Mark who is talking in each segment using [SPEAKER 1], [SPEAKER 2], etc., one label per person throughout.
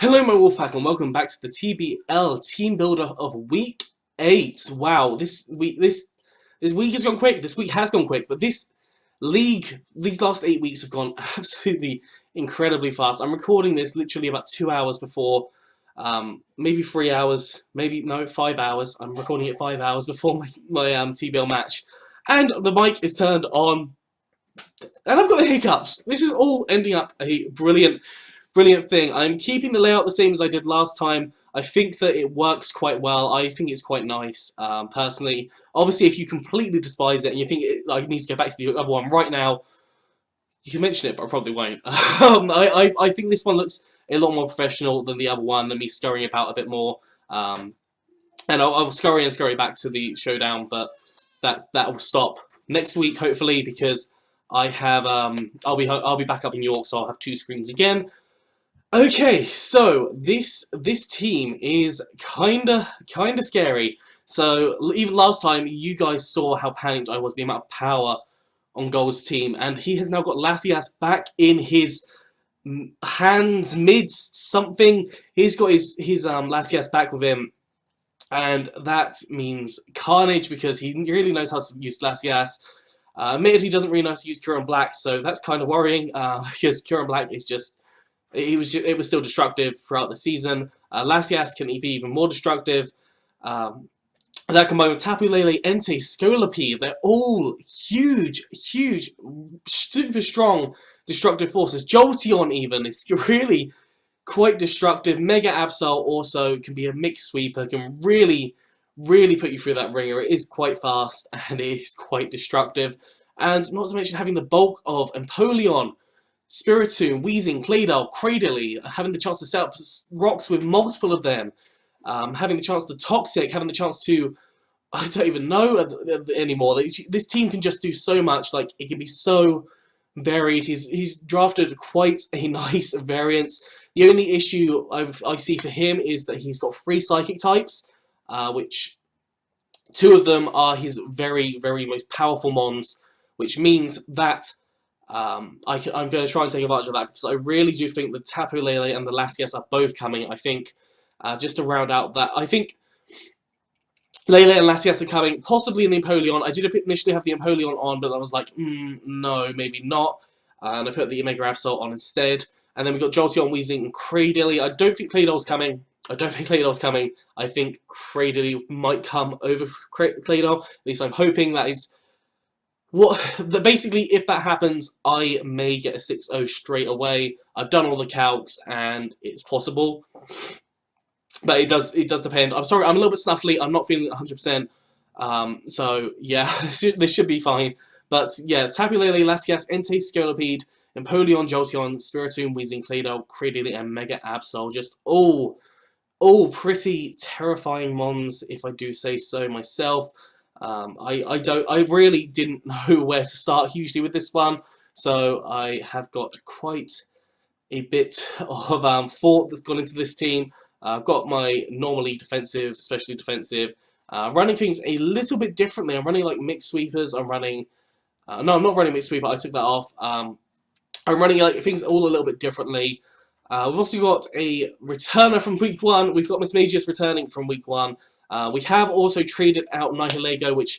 [SPEAKER 1] Hello, my Wolfpack, and welcome back to the TBL Team Builder of Week 8. Wow, this week has gone quick. This week has gone quick, but these last 8 weeks have gone absolutely incredibly fast. I'm recording this literally about 2 hours before, maybe 3 hours, maybe no 5 hours. I'm recording it 5 hours before my TBL match, and the mic is turned on, and I've got the hiccups. This is all ending up a brilliant thing. I'm keeping the layout the same as I did last time. I think that it works quite well. I think it's quite nice, personally. Obviously, if you completely despise it and you think it needs to go back to the other one right now, you can mention it, but I probably won't. I think this one looks a lot more professional than the other one, than me scurrying about a bit more. And I'll scurry back to the showdown, but that will stop next week, hopefully, because I have I'll be back up in York, so I'll have 2 screens again. Okay, so this team is kinda scary. So even last time, you guys saw how panicked I was, the amount of power on Gold's team, and he has now got Lassias back in his hands, midst something. He's got his Lassias back with him, and that means carnage because he really knows how to use Lassias. Admittedly, he doesn't really know how to use Kieran Black, so that's kind of worrying because Kieran Black is just. It was still destructive throughout the season. Lassias can be even more destructive. That combined with Tapu Lele, Entei, Scolipede, they're all huge, super strong destructive forces. Jolteon even is really quite destructive. Mega Absol also can be a mixed sweeper, can really put you through that ringer. It is quite fast and it is quite destructive. And not to mention having the bulk of Empoleon, Spiritomb, Weezing, Claydol, Cradily, having the chance to set up rocks with multiple of them, having the chance to Toxic, having the chance to, I don't even know anymore. This team can just do so much. Like, it can be so varied. He's drafted quite a nice variance. The only issue I see for him is that he's got 3 Psychic types, which 2 of them are his very most powerful mons, which means that I'm going to try and take advantage of that because I really do think the Tapu Lele and the Lassias are both coming. I think, just to round out that, I think Lele and Lassias are coming, possibly in the Empoleon. I did initially have the Empoleon on, but I was like, no, maybe not. And I put the Mega Absol on instead. And then we got Jolteon, Weezing, and Cradily. I don't think Claydol's coming. I think Cradily might come over Claydol. At least I'm hoping that is... Basically, if that happens, I may get a 6-0 straight away. I've done all the calcs, and it's possible. But it does depend. I'm sorry, I'm a little bit snuffly. I'm not feeling 100%. So, yeah, this should be fine. But, yeah, Tapu Lele, Lassias, Entei, Scolipede, Empoleon, Jolteon, Spiritomb, Weezing, Claydol, Cradily, and Mega Absol. Just all pretty terrifying mons, if I do say so myself. I really didn't know where to start hugely with this one, so I have got quite a bit of thought that's gone into this team. I've got my normally defensive, especially defensive, running things a little bit differently. I'm running like mixed sweepers. I'm running, no, I'm not running mixed sweeper. I took that off. I'm running like things all a little bit differently. We've also got a returner from week 1. We've got Miss Magius returning from week 1. We have also traded out Nihilego, which,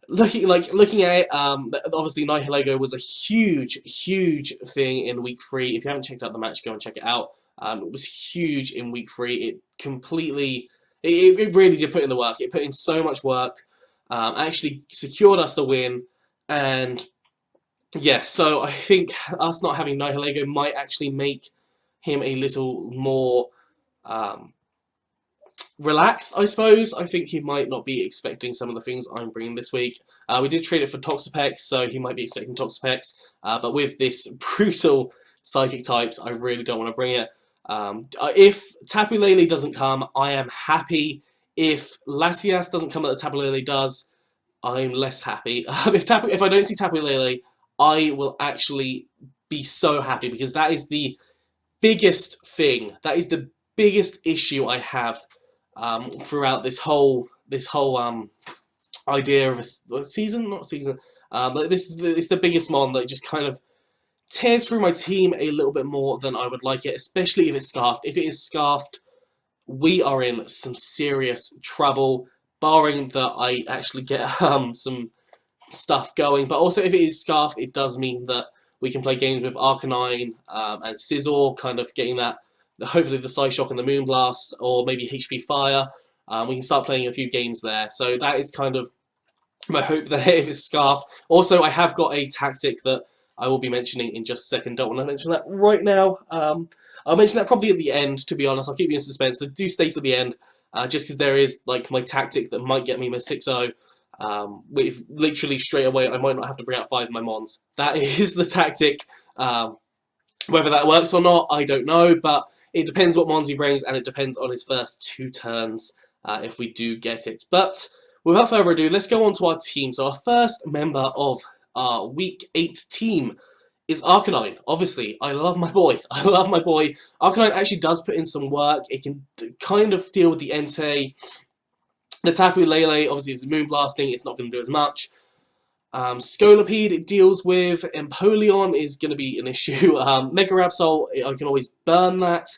[SPEAKER 1] looking at it, obviously Nihilego was a huge thing in week 3. If you haven't checked out the match, go and check it out. It was huge in week 3. It completely, it really did put in the work. It put in so much work. Actually secured us the win, and yeah, so I think us not having Nihilego might actually make him a little more relaxed, I suppose. I think he might not be expecting some of the things I'm bringing this week. We did trade it for Toxapex, so he might be expecting Toxapex. But with this brutal Psychic types, I really don't want to bring it. If Tapu Lele doesn't come, I am happy. If Lassias doesn't come, that the Tapu Lele does, I'm less happy. If I don't see Tapu Lele, I will actually be so happy because that is the biggest thing. That is the biggest issue I have throughout this whole idea of a season, not season. But it's the biggest mon that just kind of tears through my team a little bit more than I would like it, especially if it's scarfed. If it is scarfed, we are in some serious trouble, barring that I actually get some stuff going. But also, if it is scarfed, it does mean that we can play games with Arcanine and Scizor, kind of getting that, hopefully the Psyshock and the Moonblast, or maybe HP Fire. We can start playing a few games there. So that is kind of my hope there if it's scarfed. Also, I have got a tactic that I will be mentioning in just a second. Don't want to mention that right now. I'll mention that probably at the end, to be honest. I'll keep you in suspense, so do stay to the end, just because there is like my tactic that might get me my 6-0. With literally straight away, I might not have to bring out 5 of my Mons. That is the tactic. Whether that works or not, I don't know, but it depends what Mons he brings, and it depends on his first 2 turns if we do get it. But without further ado, let's go on to our team. So our first member of our Week 8 team is Arcanine. Obviously, I love my boy. I love my boy. Arcanine actually does put in some work. It can kind of deal with the Entei. The Tapu Lele, obviously, it's Moonblasting. It's not going to do as much. Scolipede it deals with. Empoleon is going to be an issue. Mega Absol, I can always burn that.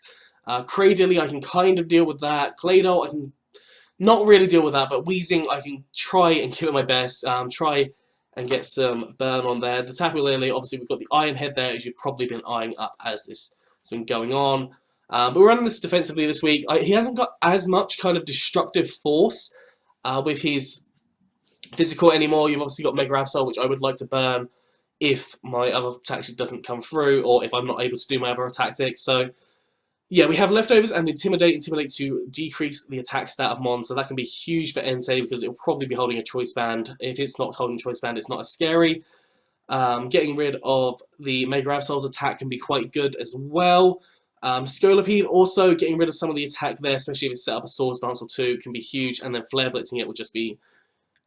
[SPEAKER 1] Cradily, I can kind of deal with that. Claydol, I can not really deal with that, but Weezing, I can try and give it my best. Try and get some burn on there. The Tapu Lele, obviously, we've got the Iron Head there, as you've probably been eyeing up as this has been going on. But we're running this defensively this week. He hasn't got as much kind of destructive force with his physical anymore. You've obviously got Mega Absol, which I would like to burn if my other tactic doesn't come through, or if I'm not able to do my other tactics. So, yeah, we have Leftovers and Intimidate to decrease the attack stat of Mon, so that can be huge for Entei because it'll probably be holding a Choice Band. If it's not holding a Choice Band, it's not as scary. Getting rid of the Mega Absol's attack can be quite good as well. Scolipede also getting rid of some of the attack there, especially if it's set up a Swords Dance or 2, can be huge, and then Flare Blitzing it would just be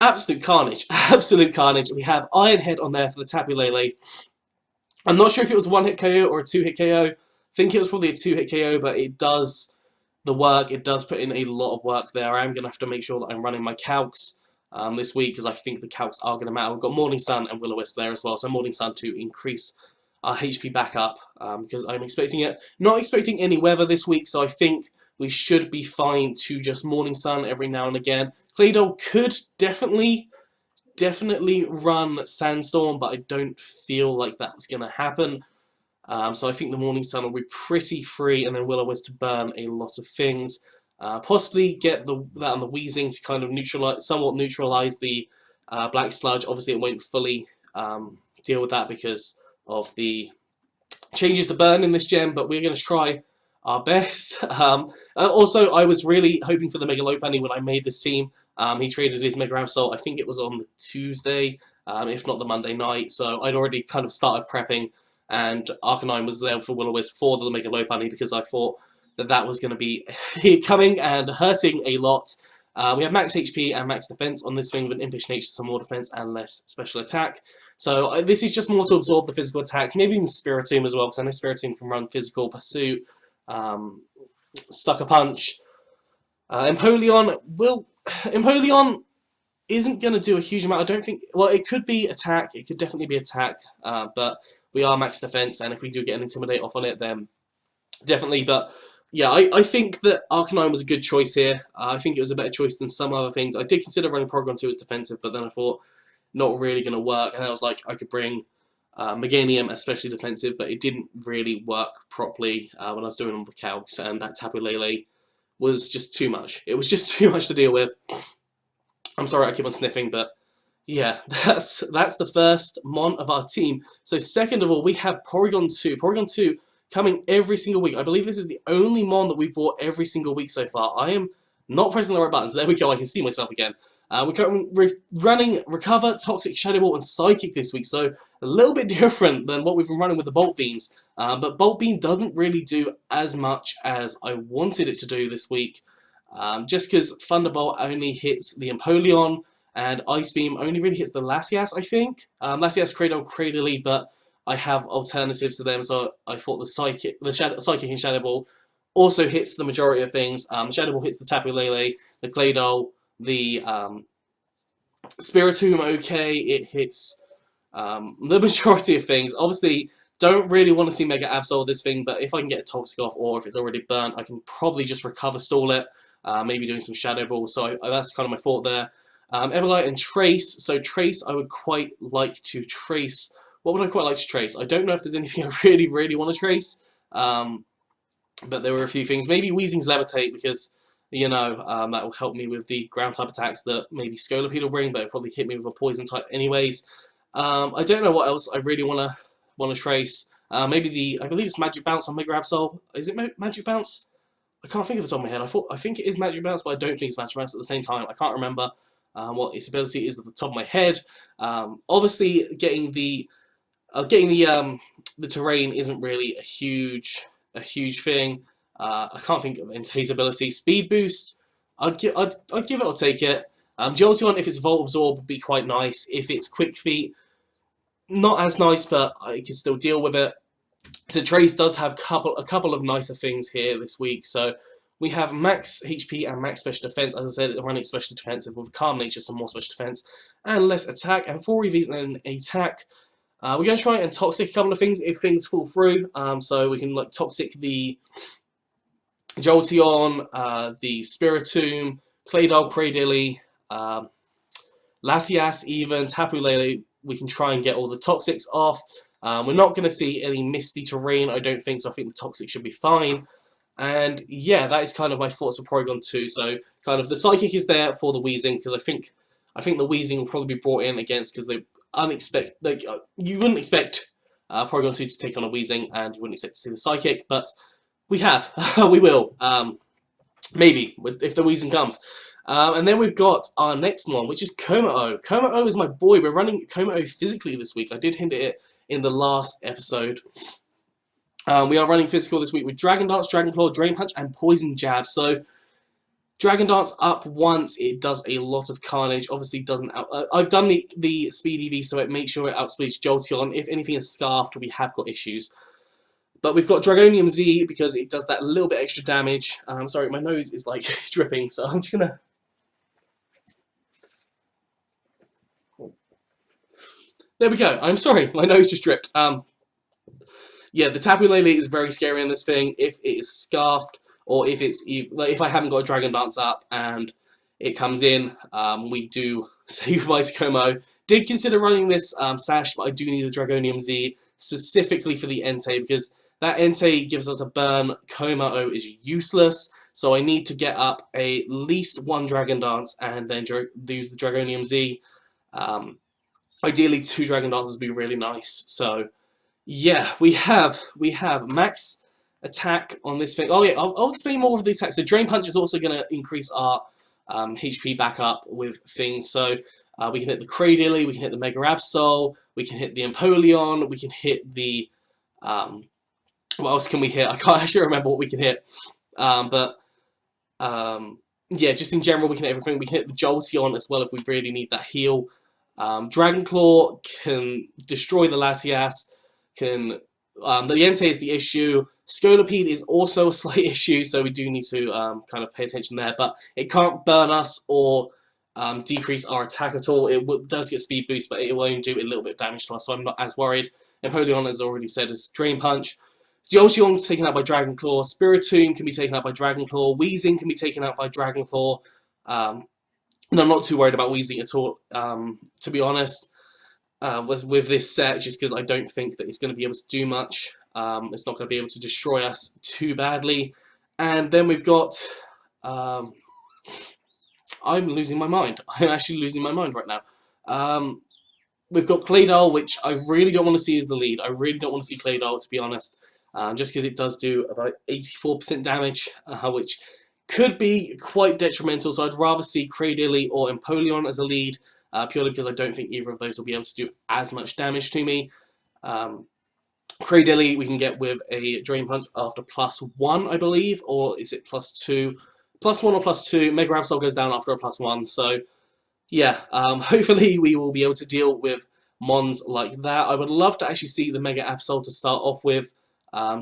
[SPEAKER 1] absolute carnage. Absolute carnage. We have Iron Head on there for the Tapu Lele. I'm not sure if it was a 1-hit KO or a 2-hit KO. I think it was probably a 2-hit KO, but it does the work. It does put in a lot of work there. I am going to have to make sure that I'm running my calcs this week, because I think the calcs are going to matter. We've got Morning Sun and Will-O-Wisp there as well, so Morning Sun to increase our HP back up, because I'm expecting it. Not expecting any weather this week, so I think we should be fine to just Morning Sun every now and again. Claydol could definitely run Sandstorm, but I don't feel like that's going to happen. So I think the Morning Sun will be pretty free, and then Will-O-Wisp to burn a lot of things. Possibly get that on the Weezing to kind of somewhat neutralize the Black Sludge. Obviously, it won't fully deal with that because of the changes to burn in this gem, but we're going to try our best. Also, I was really hoping for the Mega Lopunny when I made this team. He traded his Mega Absol, I think it was on the Tuesday, if not the Monday night, so I'd already kind of started prepping, and Arcanine was there for Will-O-Wisp for the Mega Lopunny because I thought that was going to be coming and hurting a lot. We have max HP and max defense on this thing with an Impish Nature, some more defense and less special attack. So this is just more to absorb the physical attacks, maybe even Spiritomb as well, because I know Spiritomb can run physical, Pursuit, Sucker Punch. Empoleon isn't going to do a huge amount. I don't think. Well, it could be attack. It could definitely be attack. But we are max defense, and if we do get an Intimidate off on it, then definitely. But yeah, I think that Arcanine was a good choice here. I think it was a better choice than some other things. I did consider running Program 2 as defensive, but then I thought not really going to work. And I was like, I could bring Meganium, especially defensive, but it didn't really work properly when I was doing all the calcs, and that Tapu Lele was just too much. It was just too much to deal with. I'm sorry I keep on sniffing, but yeah, that's the first Mon of our team. So second of all, we have Porygon 2. Porygon 2 coming every single week. I believe this is the only Mon that we've bought every single week so far. I am not pressing the right buttons. There we go, I can see myself again. We're running Recover, Toxic, Shadow Ball, and Psychic this week, so a little bit different than what we've been running with the Bolt Beams. But Bolt Beam doesn't really do as much as I wanted it to do this week, just because Thunderbolt only hits the Empoleon, and Ice Beam only really hits the Latias, I think. Latias, Cradily, but I have alternatives to them, so I thought the Psychic and Shadow Ball also hits the majority of things. The Shadow Ball hits the Tapu Lele, the Claydol, the Spiritomb, okay, it hits the majority of things. Obviously, Don't really want to see Mega Absol this thing, but if I can get a Toxic off, or if it's already burnt, I can probably just recover stall it, maybe doing some Shadow Ball, so that's kind of my thought there. Everlight and Trace, so Trace I would quite like to trace. What would I quite like to trace? I don't know if there's anything I really want to trace, but there were a few things. Maybe Weezing's Levitate, because, you know, that will help me with the ground type attacks that maybe Scolipede will bring, but it'll probably hit me with a poison type anyways. I don't know what else I really want to trace. Maybe I believe it's Magic Bounce on Mega Absol. Is it Magic Bounce? I can't think of it off the top of my head. I think it is Magic Bounce, but I don't think it's Magic Bounce at the same time. I can't remember what its ability is at the top of my head. Obviously, getting the terrain isn't really a huge thing. I can't think of Entei's ability. Speed boost, I'd give it or take it. Jolteon, if it's Volt Absorb, would be quite nice. If it's Quick Feet, not as nice, but I can still deal with it. So Trace does have a couple of nicer things here this week. So we have max HP and max special defense. As I said, running special defensive with Calm Nature, some more special defense and less attack, and 4 EVs and attack. We're going to try and Toxic a couple of things if things fall through. So we can like Toxic the Jolteon, the Spiritomb, Claydol, Cradily, Latias, even Tapu Lele. We can try and get all the Toxics off. We're not going to see any Misty Terrain, I don't think, so I think the Toxic should be fine. And yeah, that is kind of my thoughts for Porygon 2. So kind of the Psychic is there for the Weezing, because I think the Weezing will probably be brought in against, because they you wouldn't expect Porygon 2 to take on a Weezing, and you wouldn't expect to see the Psychic, but we have. We will. Maybe, if the Weezing comes. And then we've got our next one, which is Kommo-o. Kommo-o is my boy. We're running Kommo-o physically this week. I did hint at it in the last episode. We are running physical this week with Dragon Dance, Dragon Claw, Drain Punch, and Poison Jab. So, Dragon Dance up once, it does a lot of carnage. Obviously, doesn't I've done the Speed EV, so it makes sure it outspeeds Jolteon. If anything is Scarfed, we have got issues. But we've got Dragonium Z, because it does that little bit extra damage. Sorry, my nose is like dripping, so I'm just gonna... There we go. I'm sorry, my nose just dripped. Yeah, the Tapu Lele is very scary in this thing. If it is Scarfed, or if it's like, if I haven't got a Dragon Dance up and it comes in, we do say goodbye to Kommo-o. Did consider running this Sash, but I do need a Dragonium Z specifically for the Entei, because that Entei gives us a burn. Kommo-o is useless, so I need to get up at least one Dragon Dance and then use the Dragonium Z. Ideally, 2 Dragon Dances would be really nice. So, yeah, we have max attack on this thing. Oh yeah, I'll explain more of the attack. So Drain Punch is also going to increase our HP back up with things. So we can hit the Cradily, we can hit the Mega Absol, we can hit the Empoleon, we can hit the... what else can we hit? I can't actually remember what we can hit. Yeah, just in general, we can hit everything. We can hit the Jolteon as well if we really need that heal. Dragon Claw can destroy the Latias, the Entei is the issue. Scolipede is also a slight issue, so we do need to kind of pay attention there, but it can't burn us or decrease our attack at all. It does get speed boost, but it will only do a little bit of damage to us, so I'm not as worried. Empoleon, as already said, is Drain Punch. Jolteon is taken out by Dragon Claw. Spiritomb can be taken out by Dragon Claw. Weezing can be taken out by Dragon Claw. And I'm not too worried about Weezing at all, to be honest, with this set, just because I don't think that it's going to be able to do much. It's not going to be able to destroy us too badly. And then we've got... I'm losing my mind. I'm actually losing my mind right now. We've got Claydol, which I really don't want to see as the lead. I really don't want to see Claydol, to be honest, just because it does do about 84% damage, which could be quite detrimental, so I'd rather see Cradily or Empoleon as a lead, purely because I don't think either of those will be able to do as much damage to me. Cradily we can get with a Drain Punch after +1, I believe, or is it +2? +1 or +2, Mega Absol goes down after a +1, so yeah, hopefully we will be able to deal with mons like that. I would love to actually see the Mega Absol to start off with,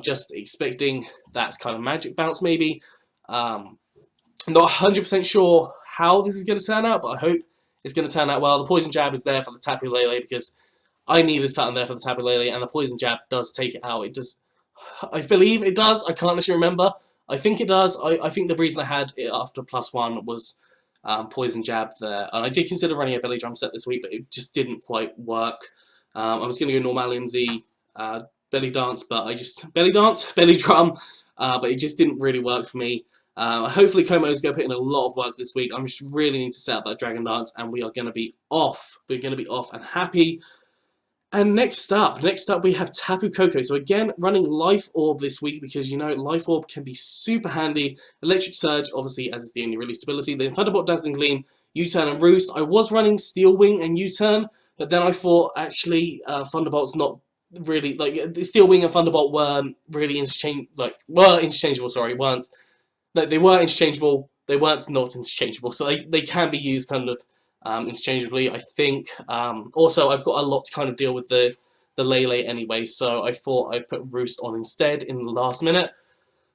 [SPEAKER 1] just expecting that kind of Magic Bounce maybe. I'm not 100% sure how this is going to turn out, but I hope it's going to turn out well. The Poison Jab is there for the Tapu Lele, because I needed something there for the Tapu Lele, and the Poison Jab does take it out. It does. I believe it does. I can't actually remember. I think it does. I think the reason I had it after +1 was Poison Jab there. And I did consider running a Belly Drum set this week, but it just didn't quite work. I was going to go Normalium Z Belly Dance, but I just... Belly Dance? Belly Drum. But it just didn't really work for me. Hopefully Komo's going to put in a lot of work this week. I just really need to set up that Dragon Dance, and we are going to be off. We're going to be off and happy. And next up we have Tapu Koko. So again, running Life Orb this week because, you know, Life Orb can be super handy. Electric Surge, obviously, as is the only release ability. Then Thunderbolt, Dazzling Gleam, U-Turn, and Roost. I was running Steel Wing and U-Turn, but then I thought, actually, Thunderbolt's not really, like, Steel Wing and Thunderbolt weren't really interchangeable, sorry, weren't. They were interchangeable, they weren't not interchangeable, so they can be used kind of interchangeably, I think. Also, I've got a lot to kind of deal with the Lele anyway, so I thought I'd put Roost on instead in the last minute.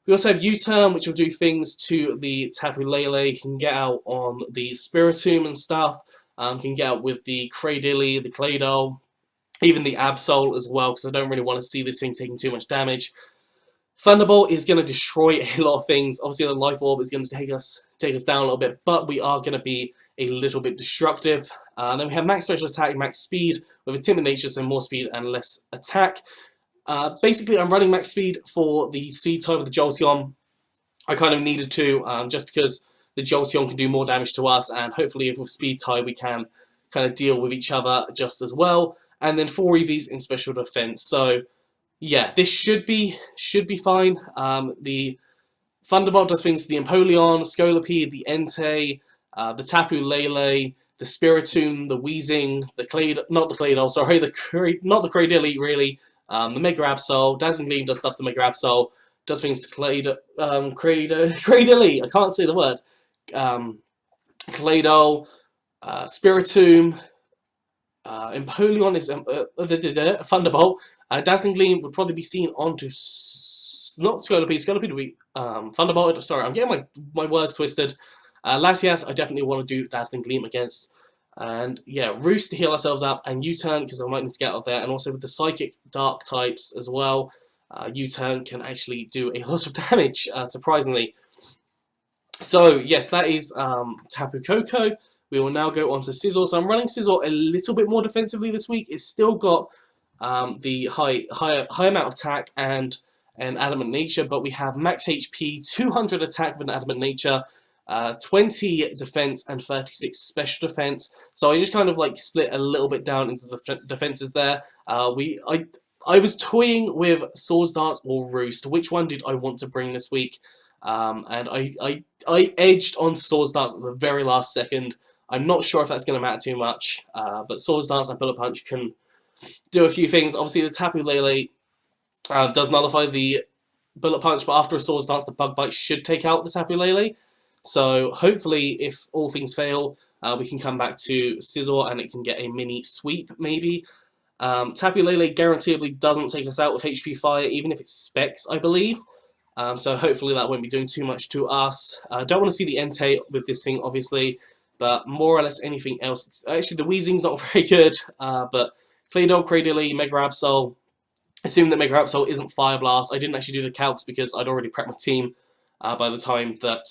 [SPEAKER 1] We also have U-Turn, which will do things to the Tapu Lele. You can get out on the Spiritomb and stuff. You can get out with the Cradily, the Claydol, even the Absol as well, because I don't really want to see this thing taking too much damage. Thunderbolt is going to destroy a lot of things. Obviously, the Life Orb is going to take us down a little bit, but we are going to be a little bit destructive. Then we have Max Special Attack, Max Speed, with a Timid Nature, so more speed and less attack. Basically, I'm running Max Speed for the Speed type of the Jolteon. I kind of needed to, just because the Jolteon can do more damage to us, and hopefully with Speed type we can kind of deal with each other just as well. And then 4 EVs in Special Defense. So yeah, this should be fine. The Thunderbolt does things to the Empoleon, Scolipede, the Entei, the Tapu Lele, the Spiritomb, the Weezing, not the Claydol, sorry, not the Cradily really, the Mega Absol, Dazzling Gleam does stuff to Mega Absol, does things to Cradily, I can't say the word, Claydol, Spiritomb, Empoleon is Thunderbolt. Dazzling Gleam would probably be seen onto not Scolipede. Scolipede would be Thunderbolt. Sorry, I'm getting my words twisted. Latias, I definitely want to do Dazzling Gleam against. And yeah, Roost to heal ourselves up, and U-Turn because I might need to get out there. And also with the Psychic Dark types as well, U-Turn can actually do a lot of damage, surprisingly. So yes, that is Tapu Koko. We will now go on to Scizor. So I'm running Scizor a little bit more defensively this week. It's still got the high amount of attack and an Adamant Nature, but we have max HP, 200 attack with an Adamant Nature, 20 defense, and 36 special defense. So I just kind of like split a little bit down into the defenses there. I was toying with Swords Dance or Roost. Which one did I want to bring this week? And I edged on Swords Dance at the very last second. I'm not sure if that's going to matter too much, but Swords Dance and Bullet Punch can do a few things. Obviously, the Tapu Lele does nullify the Bullet Punch, but after a Swords Dance, the Bug Bite should take out the Tapu Lele. So hopefully, if all things fail, we can come back to Scizor and it can get a mini sweep, maybe. Tapu Lele guaranteedly doesn't take us out with HP Fire, even if it's Specs, I believe. So hopefully that won't be doing too much to us. Don't want to see the Entei with this thing, obviously. But more or less anything else. Actually, the Weezing's not very good. But Claydol, Cradily, Mega Absol. Assume that Mega Absol isn't Fire Blast. I didn't actually do the calcs because I'd already prepped my team by the time that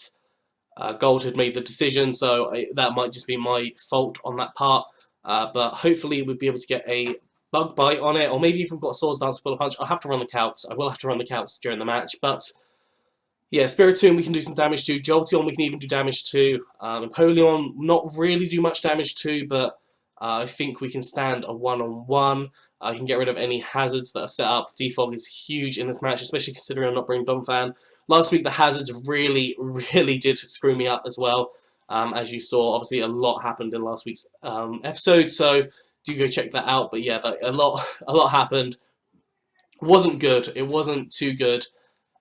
[SPEAKER 1] Gold had made the decision. So that might just be my fault on that part. But hopefully we'll be able to get a Bug Bite on it. Or maybe if we've got Swords Dance, Bullet Punch. I'll have to run the calcs. I will have to run the calcs during the match. But yeah, Spiritomb we can do some damage to. Jolteon we can even do damage to. Empoleon not really do much damage to, but I think we can stand a one-on-one. You can get rid of any hazards that are set up. Defog is huge in this match, especially considering I'm not bringing Donphan. Last week the hazards really did screw me up as well. As you saw, obviously a lot happened in last week's episode, so do go check that out. But yeah, a lot happened. It wasn't good. It wasn't too good.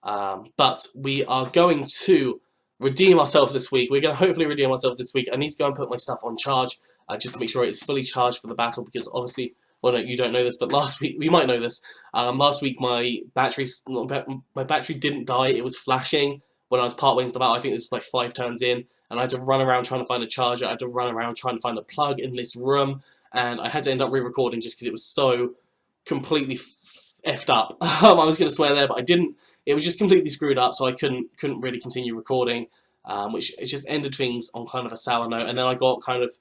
[SPEAKER 1] But we are going to redeem ourselves this week. We're going to hopefully redeem ourselves this week. I need to go and put my stuff on charge just to make sure it's fully charged for the battle because obviously, well, no, you don't know this, but last week, we might know this, last week my battery didn't die. It was flashing when I was partway into the battle. I think it was like 5 turns in, and I had to run around trying to find a charger. I had to run around trying to find a plug in this room, and I had to end up re-recording just because it was so completely effed up. I was going to swear there, but I didn't. It was just completely screwed up, so I couldn't really continue recording, which it just ended things on kind of a sour note. And then I got kind of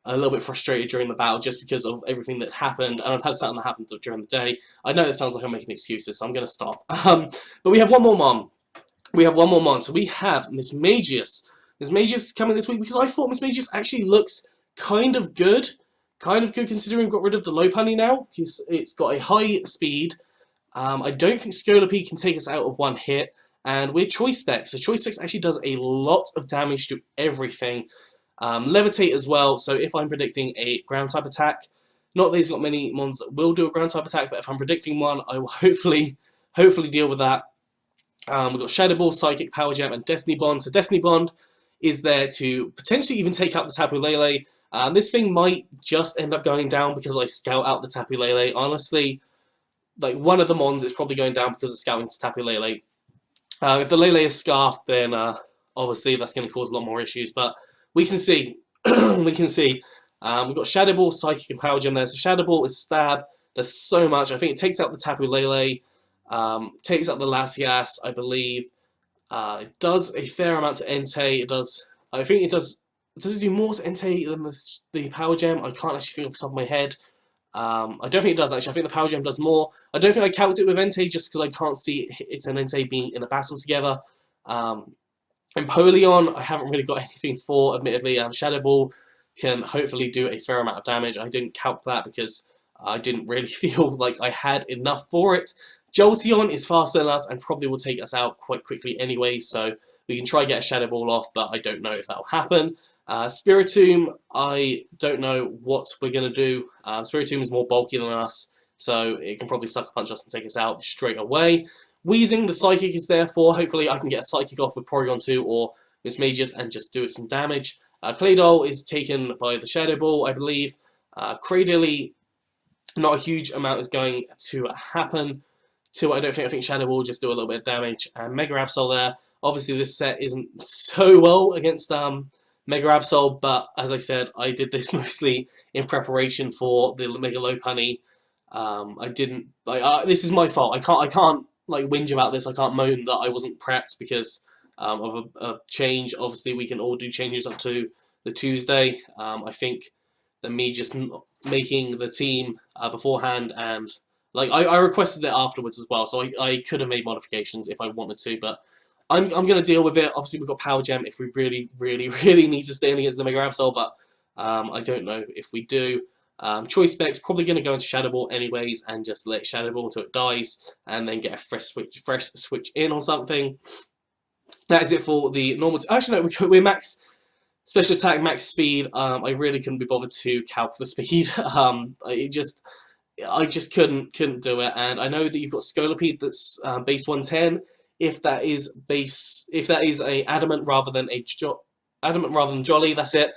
[SPEAKER 1] a little bit frustrated during the battle just because of everything that happened, and I've had something that happened during the day. I know it sounds like I'm making excuses, so I'm going to stop. But we have one more Mon. So we have Miss Magius. Miss Magius coming this week because I thought Miss Magius actually looks kind of good. Considering we've got rid of the low punny now. It's got a high speed. I don't think Scolopy can take us out of one hit. And we're Choice Specs. So Choice Specs actually does a lot of damage to everything. Levitate as well, so if I'm predicting a ground type attack, not that he's got many mons that will do a ground type attack, but if I'm predicting one, I will hopefully deal with that. We've got Shadow Ball, Psychic, Power Jam, and Destiny Bond. So Destiny Bond is there to potentially even take out the Tapu Lele. This thing might just end up going down because I scout out the Tapu Lele. Honestly, like one of the mons is probably going down because of scouting to Tapu Lele. If the Lele is Scarfed, then obviously that's going to cause a lot more issues, but we can see. we can see. We've got Shadow Ball, Psychic, and Power Gem there. So Shadow Ball is Stab. Does so much. I think it takes out the Tapu Lele. Takes out the Latias, I believe. It does a fair amount to Entei. It does. I think it does. Does it do more to Entei than the Power Gem? I can't actually think off the top of my head. I don't think it does actually. I think the Power Gem does more. I don't think I count it with Entei just because I can't see it's an Entei being in a battle together. Empoleon, I haven't really got anything for, admittedly. Shadow Ball can hopefully do a fair amount of damage. I didn't count that because I didn't really feel like I had enough for it. Jolteon is faster than us and probably will take us out quite quickly anyway, so we can try and get a Shadow Ball off, but I don't know if that will happen. Spiritomb, I don't know what we're going to do. Spiritomb is more bulky than us, so it can probably Sucker Punch us and take us out straight away. Weezing, the Psychic is there for. Hopefully I can get a Psychic off with Porygon 2 or Miss Magius and just do it some damage. Claydol is taken by the Shadow Ball, I believe. Cradily, not a huge amount is going to happen to it, I don't think. I think Shadow Ball will just do a little bit of damage. And Mega Absol there. Obviously this set isn't so well against Mega Absol, but as I said, I did this mostly in preparation for the Mega Lopunny. I didn't, like, this is my fault. I can't like whinge about this. I can't moan that I wasn't prepped because of a change. Obviously we can all do changes up to the Tuesday. I think that me just making the team beforehand, and like I requested it afterwards as well, so I could have made modifications if I wanted to, but I'm going to deal with it. Obviously we've got Power Gem if we really need to stand against the Mega Absol, but I don't know if we do. Choice Spec's probably going to go into Shadow Ball anyways and just let Shadow Ball until it dies and then get a fresh switch in or something. That is it for the normal. Actually no, we're max special attack, max speed. I really couldn't be bothered to calc the speed. I just couldn't do it. And I know that you've got Scolopede that's base 110. If that is a adamant rather than Jolly, that's it.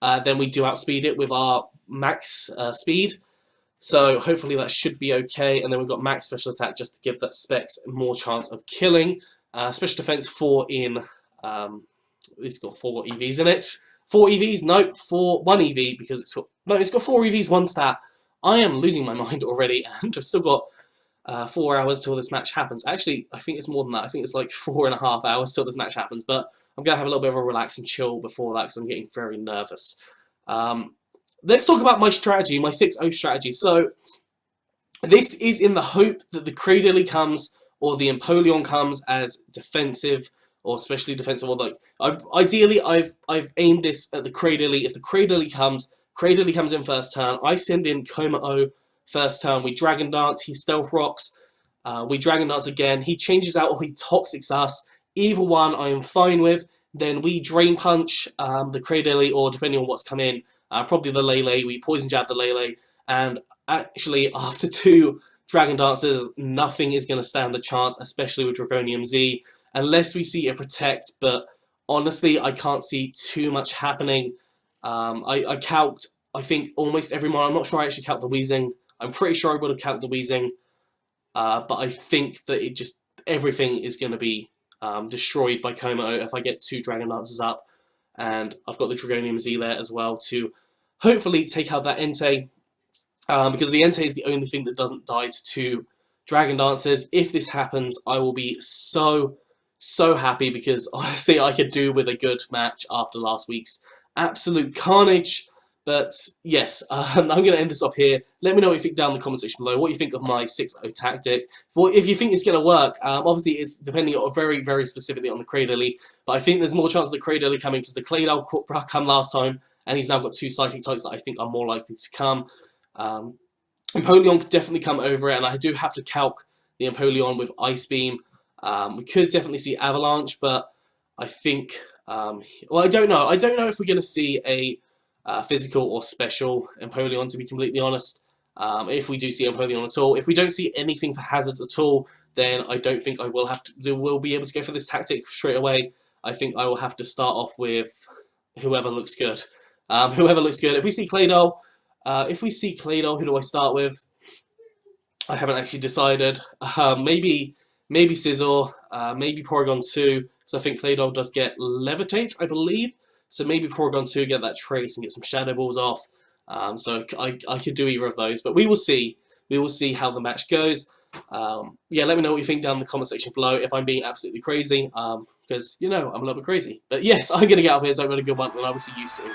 [SPEAKER 1] Then we do outspeed it with our max speed. So hopefully that should be okay. And then we've got max special attack just to give that Specs more chance of killing. Special defense 4 in. It's got 4 EVs in it. 4 EVs? Nope. 1 EV because it's got 4 EVs, 1 stat. I am losing my mind already, and I've still got 4 hours till this match happens. Actually, I think it's more than that. I think it's like 4.5 hours till this match happens, but I'm going to have a little bit of a relax and chill before that because I'm getting very nervous. Let's talk about my strategy, my 6-0 strategy. So, this is in the hope that the Cradily comes or the Empoleon comes as defensive or especially defensive. Or like, ideally, I've aimed this at the Cradily. If the Cradily comes in first turn, I send in Komao first turn. We Dragon Dance, he Stealth Rocks. We Dragon Dance again. He changes out or he Toxics us. Either one I am fine with. Then we Drain Punch the Cradily, or depending on what's come in, probably the Lele. We Poison Jab the Lele. And actually, after 2 Dragon Dances, nothing is going to stand a chance, especially with Draconium Z, unless we see a Protect. But honestly, I can't see too much happening. I calced, I think, almost every mon. I'm not sure I actually calced the Weezing. I'm pretty sure I would have calced the Weezing. But I think that everything is going to be destroyed by Komao if I get 2 Dragon Dances up. And I've got the Dragonium Z there as well to hopefully take out that Entei, because the Entei is the only thing that doesn't die to 2 Dragon Dancers. If this happens, I will be so happy, because honestly I could do with a good match after last week's absolute carnage. But yes, I'm going to end this off here. Let me know what you think down in the comment section below. What you think of my 6-0 tactic. If you think it's going to work, obviously it's depending on very specifically on the Cradily. But I think there's more chance of the Cradily coming, because the Claydol come last time, and he's now got 2 Psychic types that I think are more likely to come. Empoleon could definitely come over it, and I do have to calc the Empoleon with Ice Beam. We could definitely see Avalanche, but I think, well, I don't know. I don't know if we're going to see a physical or special Empoleon, to be completely honest. If we do see Empoleon at all. If we don't see anything for hazards at all, then I don't think I will be able to go for this tactic straight away. I think I will have to start off with whoever looks good. Whoever looks good. If we see Claydol, who do I start with? I haven't actually decided. Maybe Scizor, maybe Porygon 2. So I think Claydol does get Levitate, I believe. So maybe Porygon 2 get that Trace and get some Shadow Balls off. So I could do either of those, but we will see. We will see how the match goes. Yeah, let me know what you think down in the comment section below if I'm being absolutely crazy, because, you know, I'm a little bit crazy. But yes, I'm going to get out of here, so I've got a good one, and I will see you soon.